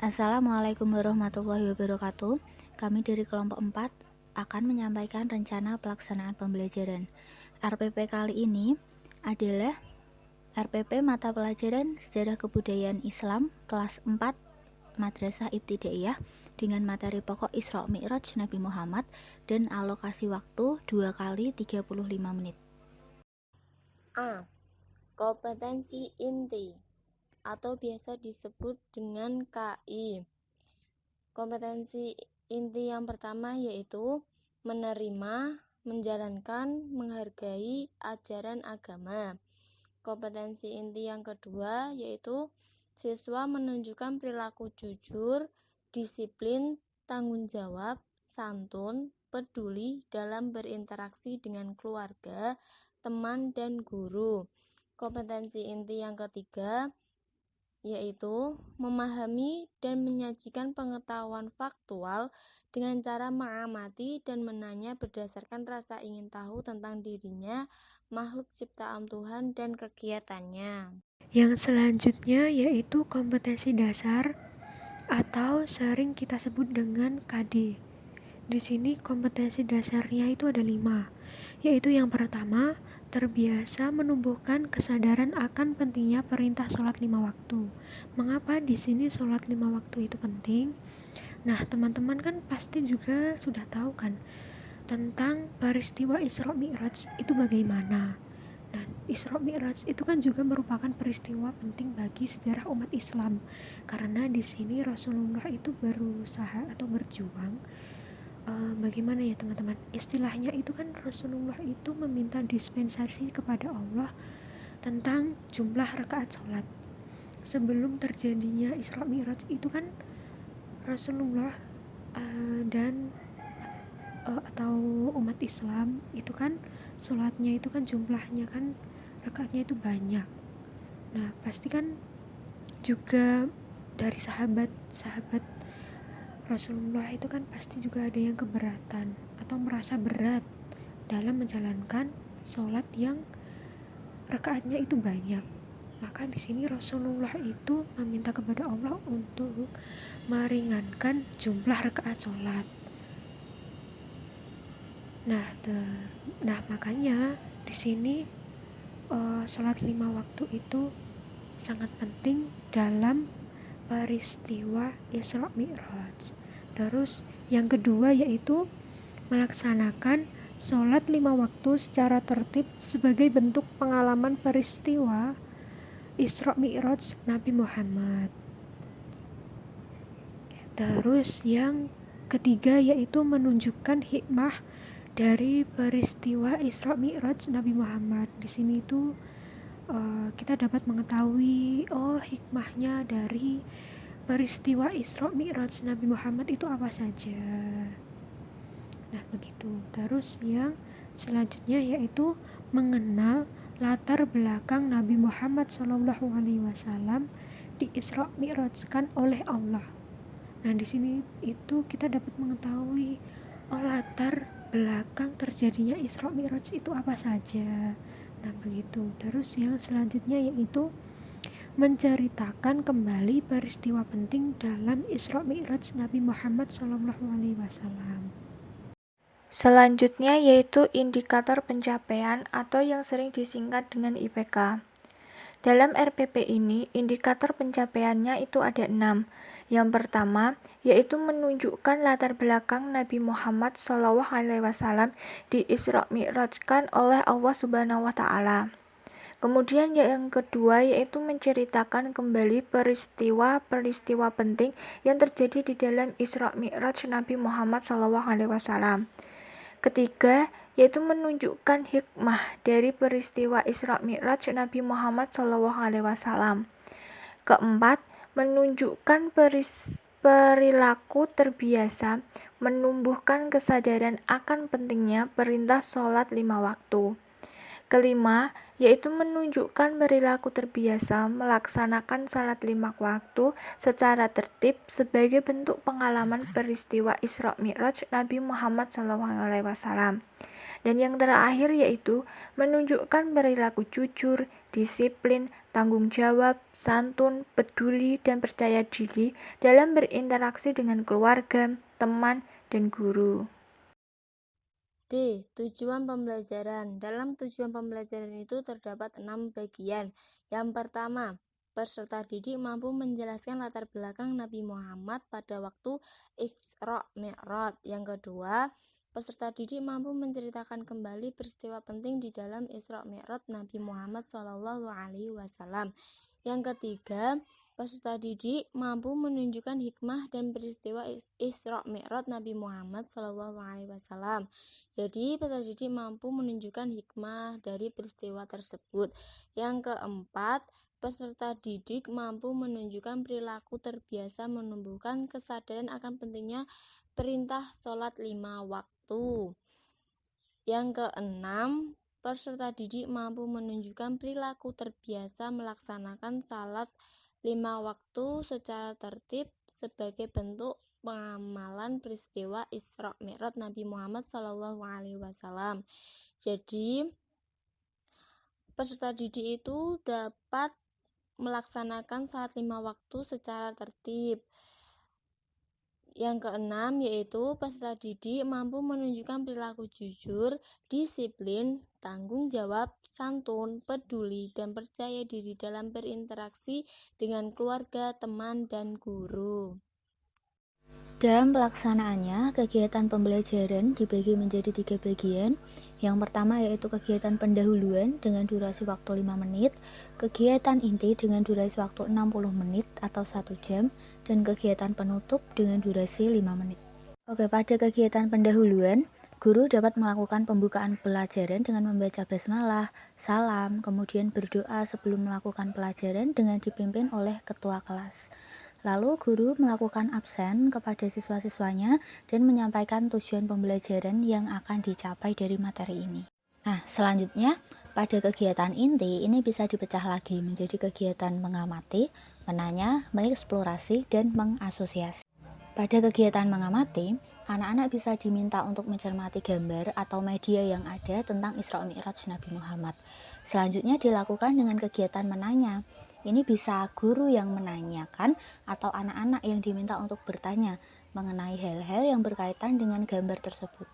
Assalamualaikum warahmatullahi wabarakatuh. Kami dari kelompok 4 akan menyampaikan rencana pelaksanaan pembelajaran. RPP kali ini adalah RPP mata pelajaran Sejarah Kebudayaan Islam kelas 4 Madrasah Ibtidaiyah dengan materi pokok Isra Mi'raj Nabi Muhammad dan alokasi waktu 2 kali 35 menit. A. Kompetensi inti atau biasa disebut dengan KI. Kompetensi inti yang pertama yaitu menerima, menjalankan, menghargai ajaran agama. Kompetensi inti yang kedua yaitu siswa menunjukkan perilaku jujur, disiplin, tanggung jawab, santun, peduli dalam berinteraksi dengan keluarga, teman, dan guru. Kompetensi inti yang ketiga yaitu memahami dan menyajikan pengetahuan faktual dengan cara mengamati dan menanya berdasarkan rasa ingin tahu tentang dirinya, makhluk ciptaan Tuhan, dan kegiatannya. Yang selanjutnya yaitu kompetensi dasar atau sering kita sebut dengan KD. Di sini kompetensi dasarnya itu ada 5, yaitu yang pertama, terbiasa menumbuhkan kesadaran akan pentingnya perintah sholat 5 waktu. Mengapa di sini sholat 5 waktu itu penting? Nah, teman-teman kan pasti juga sudah tahu kan tentang peristiwa Isra Mi'raj itu bagaimana. Dan Isra Mi'raj itu kan juga merupakan peristiwa penting bagi sejarah umat Islam, karena di sini Rasulullah itu berusaha atau berjuang. Bagaimana ya teman-teman? Istilahnya itu kan Rasulullah itu meminta dispensasi kepada Allah tentang jumlah rakaat sholat. Sebelum terjadinya Isra Mi'raj itu kan Rasulullah dan atau umat Islam itu kan sholatnya itu kan jumlahnya kan rakaatnya itu banyak. Nah pasti kan juga dari sahabat Rasulullah itu kan pasti juga ada yang keberatan atau merasa berat dalam menjalankan sholat yang rakaatnya itu banyak. Maka di sini Rasulullah itu meminta kepada Allah untuk meringankan jumlah rakaat sholat. Nah makanya di sini sholat 5 waktu itu sangat penting dalam peristiwa Isra Mi'raj. Terus yang kedua yaitu melaksanakan sholat 5 waktu secara tertib sebagai bentuk pengalaman peristiwa Isra Mi'raj Nabi Muhammad. Terus yang ketiga yaitu menunjukkan hikmah dari peristiwa Isra Mi'raj Nabi Muhammad. Di sini tuh kita dapat mengetahui hikmahnya dari peristiwa Isra Mi'raj Nabi Muhammad itu apa saja. Nah begitu. Terus yang selanjutnya yaitu mengenal latar belakang Nabi Muhammad SAW di Isra Mi'rajkan oleh Allah. Nah di sini itu kita dapat mengetahui latar belakang terjadinya Isra Mi'raj itu apa saja. Nah begitu. Terus yang selanjutnya yaitu menceritakan kembali peristiwa penting dalam Isra Mi'raj Nabi Muhammad SAW. Selanjutnya yaitu indikator pencapaian atau yang sering disingkat dengan IPK. Dalam RPP ini, indikator pencapaiannya itu ada 6. Yang pertama, yaitu menunjukkan latar belakang Nabi Muhammad SAW di Isra Mi'rajkan oleh Allah Subhanahu wa Ta'ala. Kemudian yang kedua yaitu menceritakan kembali peristiwa-peristiwa penting yang terjadi di dalam Isra Mi'raj Nabi Muhammad SAW. Ketiga, yaitu menunjukkan hikmah dari peristiwa Isra Mi'raj Nabi Muhammad SAW. Keempat, menunjukkan perilaku terbiasa, menumbuhkan kesadaran akan pentingnya perintah sholat 5 waktu. Kelima, yaitu menunjukkan perilaku terbiasa melaksanakan salat 5 waktu secara tertib sebagai bentuk pengalaman peristiwa Isra Mi'raj Nabi Muhammad SAW. Dan yang terakhir yaitu menunjukkan perilaku jujur, disiplin, tanggung jawab, santun, peduli, dan percaya diri dalam berinteraksi dengan keluarga, teman, dan guru. D. Tujuan pembelajaran. Dalam tujuan pembelajaran itu terdapat 6 bagian. Yang pertama, peserta didik mampu menjelaskan latar belakang Nabi Muhammad pada waktu Isra Mi'raj. Yang kedua, peserta didik mampu menceritakan kembali peristiwa penting di dalam Isra Mi'raj Nabi Muhammad SAW. Yang ketiga, peserta didik mampu menunjukkan hikmah dan peristiwa Isra Mi'raj Nabi Muhammad SAW. Jadi, peserta didik mampu menunjukkan hikmah dari peristiwa tersebut. Yang keempat, peserta didik mampu menunjukkan perilaku terbiasa menumbuhkan kesadaran akan pentingnya perintah sholat 5 waktu. Yang keenam, peserta didik mampu menunjukkan perilaku terbiasa melaksanakan salat 5 waktu secara tertib sebagai bentuk pengamalan peristiwa Isra Mi'raj Nabi Muhammad SAW. Jadi, peserta didik itu dapat melaksanakan salat 5 waktu secara tertib. Yang keenam yaitu peserta didik mampu menunjukkan perilaku jujur, disiplin, tanggung jawab, santun, peduli, dan percaya diri dalam berinteraksi dengan keluarga, teman, dan guru. Dalam pelaksanaannya, kegiatan pembelajaran dibagi menjadi 3 bagian. Yang pertama yaitu kegiatan pendahuluan dengan durasi waktu 5 menit, kegiatan inti dengan durasi waktu 60 menit atau 1 jam, dan kegiatan penutup dengan durasi 5 menit. Oke, pada kegiatan pendahuluan, guru dapat melakukan pembukaan pelajaran dengan membaca basmalah, salam, kemudian berdoa sebelum melakukan pelajaran dengan dipimpin oleh ketua kelas. Lalu guru melakukan absen kepada siswa-siswanya dan menyampaikan tujuan pembelajaran yang akan dicapai dari materi ini. Nah, selanjutnya pada kegiatan inti ini bisa dipecah lagi menjadi kegiatan mengamati, menanya, mengeksplorasi, dan mengasosiasi. Pada kegiatan mengamati, anak-anak bisa diminta untuk mencermati gambar atau media yang ada tentang Isra Mi'raj Nabi Muhammad. Selanjutnya dilakukan dengan kegiatan menanya. Ini bisa guru yang menanyakan atau anak-anak yang diminta untuk bertanya mengenai hal-hal yang berkaitan dengan gambar tersebut.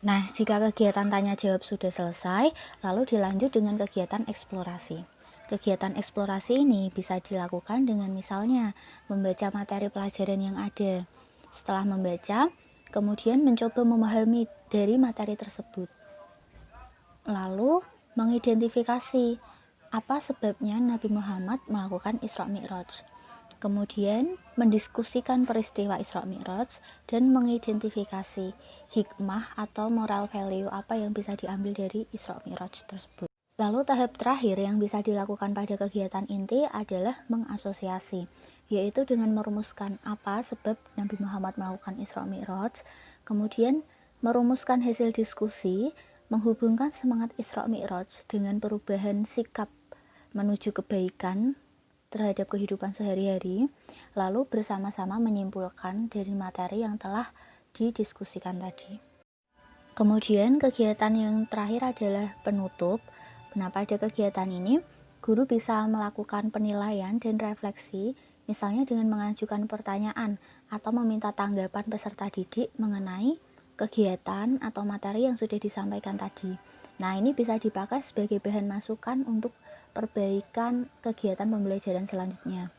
Nah, jika kegiatan tanya jawab sudah selesai, lalu dilanjut dengan kegiatan eksplorasi. Kegiatan eksplorasi ini bisa dilakukan dengan misalnya membaca materi pelajaran yang ada. Setelah membaca, kemudian mencoba memahami dari materi tersebut. Lalu mengidentifikasi apa sebabnya Nabi Muhammad melakukan Isra Mi'raj. Kemudian mendiskusikan peristiwa Isra Mi'raj dan mengidentifikasi hikmah atau moral value apa yang bisa diambil dari Isra Mi'raj tersebut. Lalu tahap terakhir yang bisa dilakukan pada kegiatan inti adalah mengasosiasi, yaitu dengan merumuskan apa sebab Nabi Muhammad melakukan Isra Mi'raj, kemudian merumuskan hasil diskusi, menghubungkan semangat Isra Mi'raj dengan perubahan sikap menuju kebaikan terhadap kehidupan sehari-hari, lalu bersama-sama menyimpulkan dari materi yang telah didiskusikan tadi. Kemudian kegiatan yang terakhir adalah penutup. Nah, pada kegiatan ini, guru bisa melakukan penilaian dan refleksi, misalnya dengan mengajukan pertanyaan atau meminta tanggapan peserta didik mengenai kegiatan atau materi yang sudah disampaikan tadi. Nah, ini bisa dipakai sebagai bahan masukan untuk perbaikan kegiatan pembelajaran selanjutnya.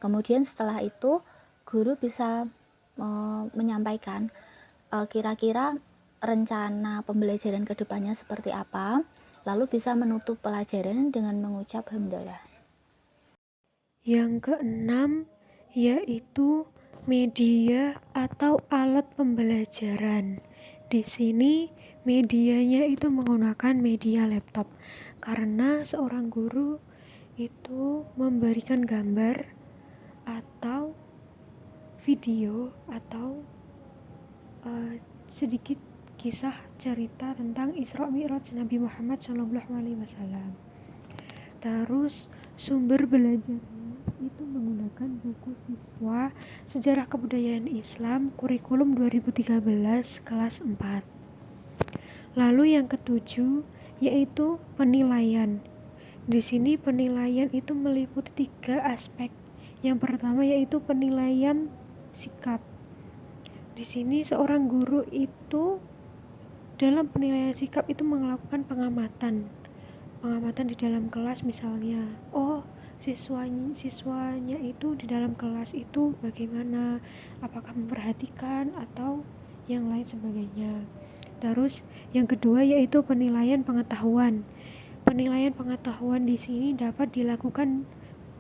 Kemudian setelah itu, guru bisa menyampaikan kira-kira rencana pembelajaran ke depannya seperti apa, lalu bisa menutup pelajaran dengan mengucap hamdalah. Yang keenam yaitu media atau alat pembelajaran. Di sini medianya itu menggunakan media laptop karena seorang guru itu memberikan gambar atau video atau sedikit kisah cerita tentang Isra Mi'raj Nabi Muhammad SAW. Terus sumber belajarnya itu menggunakan buku siswa Sejarah Kebudayaan Islam kurikulum 2013 kelas 4. Lalu yang ketujuh yaitu penilaian. Di sini penilaian itu meliputi 3 aspek. Yang pertama yaitu penilaian sikap. Di sini seorang guru itu dalam penilaian sikap itu melakukan pengamatan di dalam kelas, misalnya siswanya itu di dalam kelas itu bagaimana, apakah memperhatikan atau yang lain sebagainya. Terus yang kedua yaitu penilaian pengetahuan. Penilaian pengetahuan di sini dapat dilakukan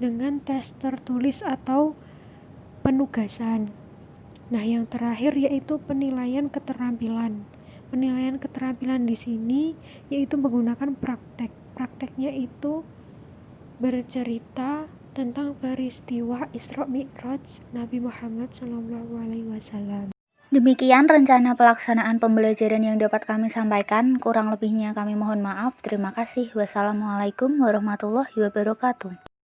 dengan tes tertulis atau penugasan. Nah, yang terakhir yaitu penilaian keterampilan. Penilaian keterampilan di sini yaitu menggunakan praktek. Prakteknya itu bercerita tentang peristiwa Isra Mi'raj Nabi Muhammad SAW. Demikian rencana pelaksanaan pembelajaran yang dapat kami sampaikan. Kurang lebihnya kami mohon maaf. Terima kasih. Wassalamualaikum warahmatullahi wabarakatuh.